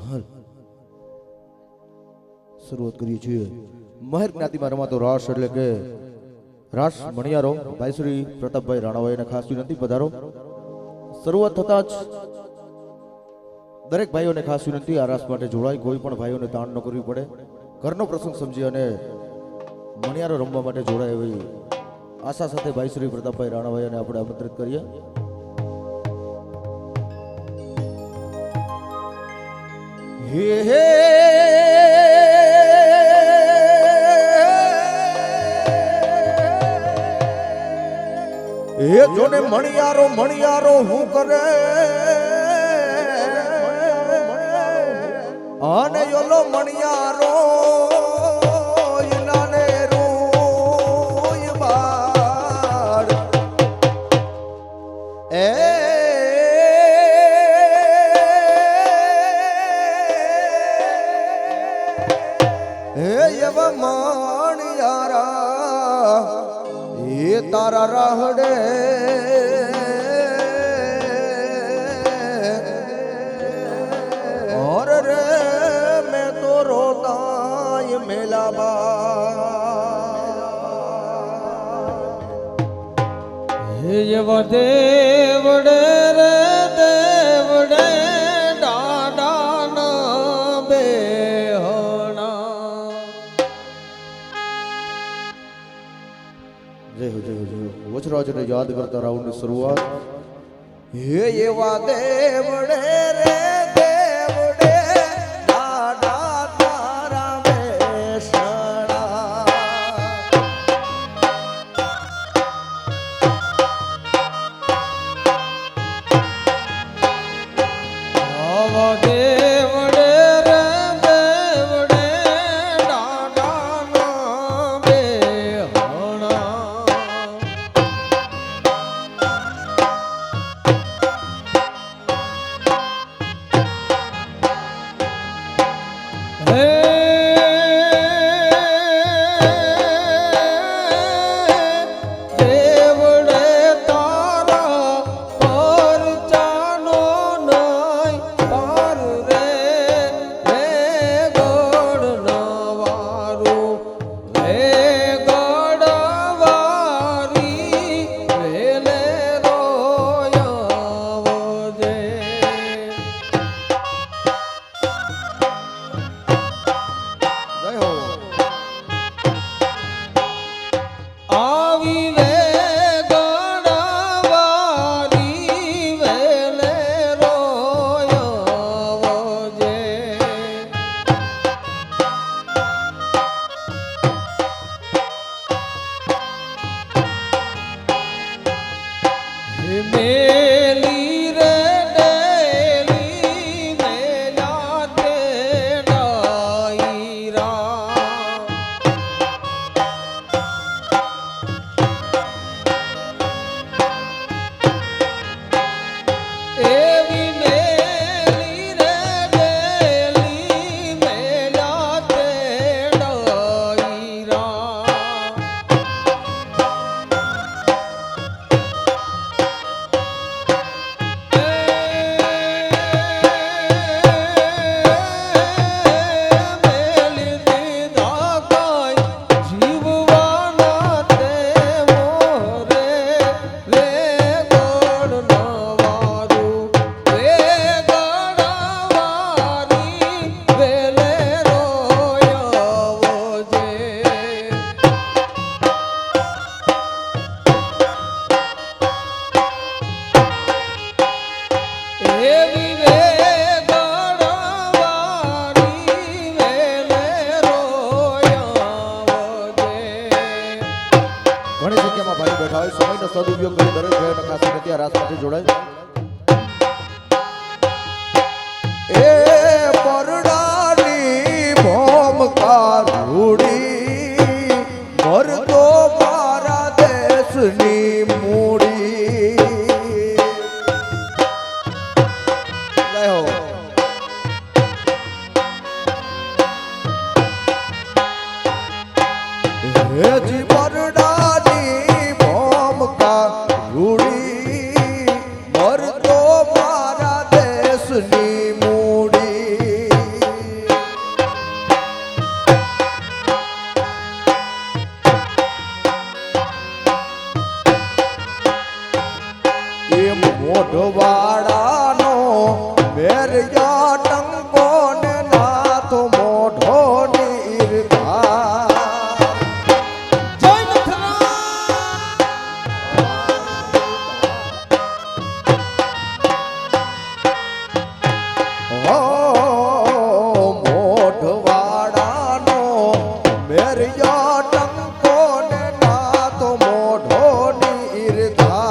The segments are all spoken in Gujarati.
હાલ શરૂઆત કરીએ છીએ મહેર જ્ઞાતિમાં રમાતો રાસ એટલે કે રાસ મણિયારો ભાઈ શ્રી પ્રતાપભાઈ રાણાભાઈને ખાસ વિનંતી પધારો. શરૂઆત થતા જ દરેક ભાઈઓને ખાસ વિનંતી આ રાસ માટે જોડાય, કોઈ પણ ભાઈઓને તાણ ન કરવી પડે, ઘરનો પ્રસંગ સમજી અને મણિયારો રમવા માટે જોડાય એવી આશા સાથે ભાઈ શ્રી પ્રતાપભાઈ રાણાભાઈને આપણે આમંત્રિત કરીએ. હે હે હે જોને મણિયારો મણિયારો હું કરે અને યોલો મણિયારો ઇલાને રોય બાળ એ એવા મણિયારા એ તારા રાહડે और रे मैं तो रोता ये मेला बा ये देवड़े रे देवड़े डाडा बेहना. जय हो जय हो जय हो. वचराज ने याद करता राउंड की शुरुआत. ये वा देवड़े रे પાર રે મોઢવાડાનો મેરયા ટંકો ને નાથ મોઢો નીરધા જય નથરા મોઢવાડાનો મેરયા ટંકો ને નાથ મોઢો નીરધા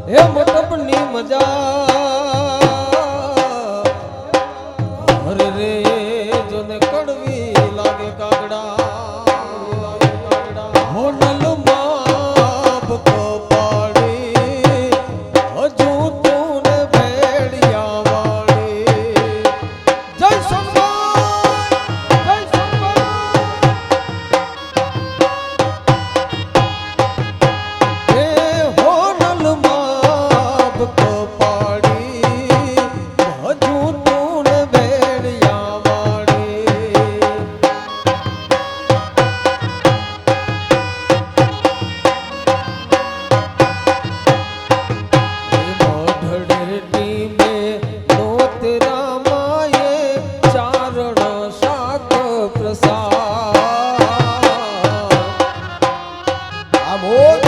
હે મોટપની મજા હરે રે જોને કડવી લાગે કાગડા હોનલ માપ કપાડી હજુ તું ને ભેડિયા વાળી જય સોનભાઈ જય સોનભાઈ હે હોનલ માપ કપાડી હજુ તું ને ભેડિયા વાળી મોઢડેટી में नोत रामाये चारण शाक प्रसाद આમોદ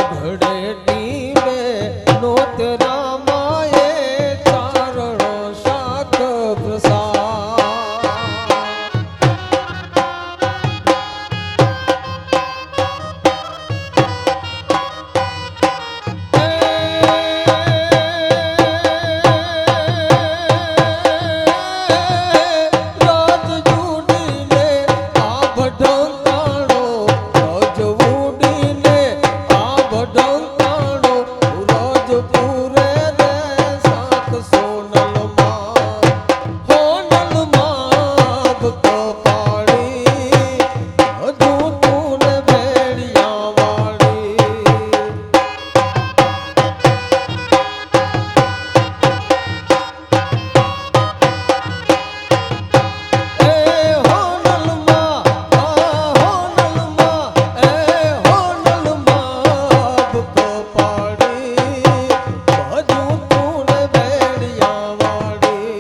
મોઢડેટી में नोत रामाये चारण शाक प्रसाद રાત જુડીને આભ ઢંકાણો રજવૂડીને આભ ઢંકાણો રજપુરે રે સાત સોનલમાં હોનલમાં કપાડી હજુ તું ને ભેડિયા વાળી એ હોનલમાં હોનલમાં એ હોનલમાં કપાડી હજુ તું ને ભેડિયા વાળી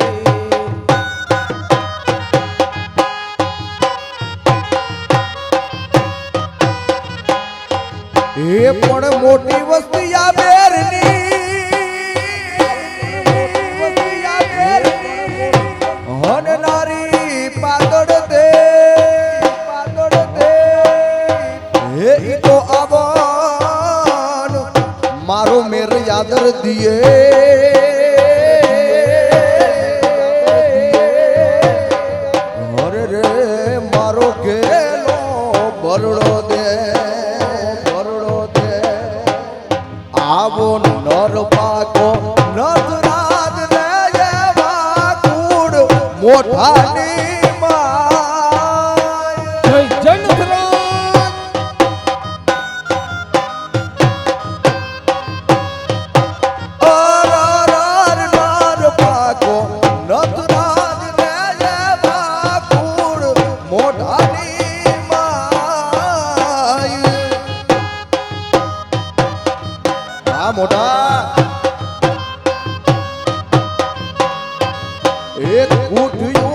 એ પણ મોટી વસ્તી આ બેરની હન નારી પાતળ દે હે ઈ તો આવન મારો મેર યાદર દિયે હરે રે મારો ગેલો બરડો દે આવો નર પાકો નથરાજ ને એવા કુડ મોઠાની માય જય જય નથરાજ મોઢાની માય આ મોઢા એક ઉઠ્યું